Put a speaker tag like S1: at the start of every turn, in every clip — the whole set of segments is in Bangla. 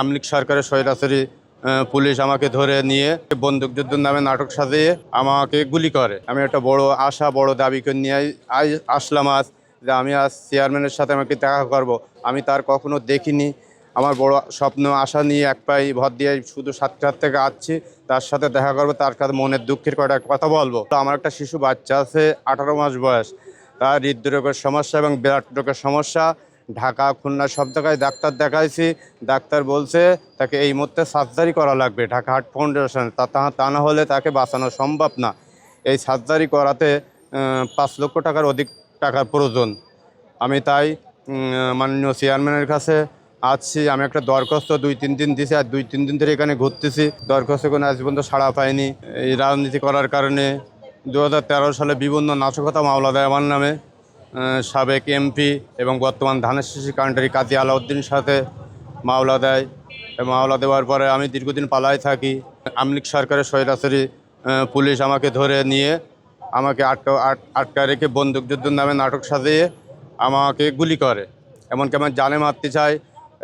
S1: আমলিক সরকারের স্বৈরাচারী পুলিশ আমাকে ধরে নিয়ে বন্দুকযুদ্ধের নামে নাটক সাজিয়ে আমাকে গুলি করে। আমি একটা বড় আশা, বড় দাবি করে নিয়ে আসলাম আজ, যে আমি আজ চেয়ারম্যানের সাথে আমাকে দেখা করব। আমি তার কখনো দেখিনি। আমার বড় স্বপ্ন, আশা নিয়ে এক পায়ে ভর দিয়ে শুধু সাতটার থেকে আসছি, তার সাথে দেখা করবো, তার কাছে মনের দুঃখের কটা কথা বলবো। তো আমার একটা শিশু বাচ্চা আছে, 18 মাস বয়স। তার হৃদরোগের সমস্যা এবং বিরাট রোগের সমস্যা। ঢাকা, খুলনা সব জায়গায় ডাক্তার দেখাইছি। ডাক্তার বলছে তাকে এই মুহূর্তে সার্জারি করা লাগবে ঢাকা হার্ট ফাউন্ডেশন। তা না হলে তাকে বাঁচানো সম্ভব না। এই সার্জারি করাতে 5 লক্ষ টাকার অধিক টাকার প্রয়োজন। আমি তাই মাননীয় চেয়ারম্যানের কাছে আসছি। আমি একটা দরখাস্ত 2-3 দিন দিয়েছি, আর 2-3 দিন ধরে এখানে ঘুরতেছি। দরখাস্ত কোনো আজ পর্যন্ত সাড়া পাইনি। এই রাজনীতি করার কারণে 2013 সালে বিভিন্ন নাশকতা মামলা দেয় আমার নামে। সাবেক এমপি এবং বর্তমান ধানের শীষী কান্ট্রি কাজী আলাউদ্দিনের সাথে মামলা দেয়। মামলা দেওয়ার পরে আমি দীর্ঘদিন পালায় থাকি। আমলিক সরকারের স্বৈরাচারী পুলিশ আমাকে ধরে নিয়ে আমাকে আটকা রেখে বন্দুকযুদ্ধের নামে নাটক সাজিয়ে আমাকে গুলি করে। এমনকি আমার জানে মারতে চায়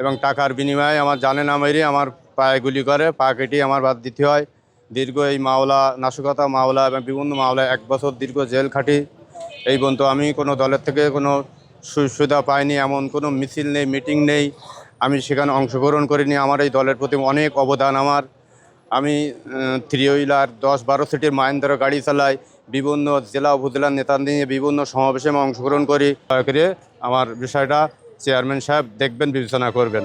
S1: এবং টাকার বিনিময়ে আমার জানে না মেরে আমার পায়ে গুলি করে, পা কেটে আমার বাদ দিতে হয়। দীর্ঘ এই মামলা, নাশকতা মামলা এবং বিভিন্ন মামলায় 1 বছর দীর্ঘ জেল খাটি। এই পর্যন্ত আমি কোনো দলের থেকে কোনো সুবিধা পাইনি, এমন কোনো মিছিল নেই, মিটিং নেই, আমি সেখানে অংশগ্রহণ করিনি। আমার এই দলের প্রতি অনেক অবদান আমার। আমি 3 হুইলার 10-12 সিটের মাহেন্দ্র গাড়ি চালাই, বিভিন্ন জেলা উপজেলার নেতা নিয়ে বিভিন্ন সমাবেশে অংশগ্রহণ করি। দয়া করে আমার বিষয়টা চেয়ারম্যান সাহেব দেখবেন, বিবেচনা করবেন।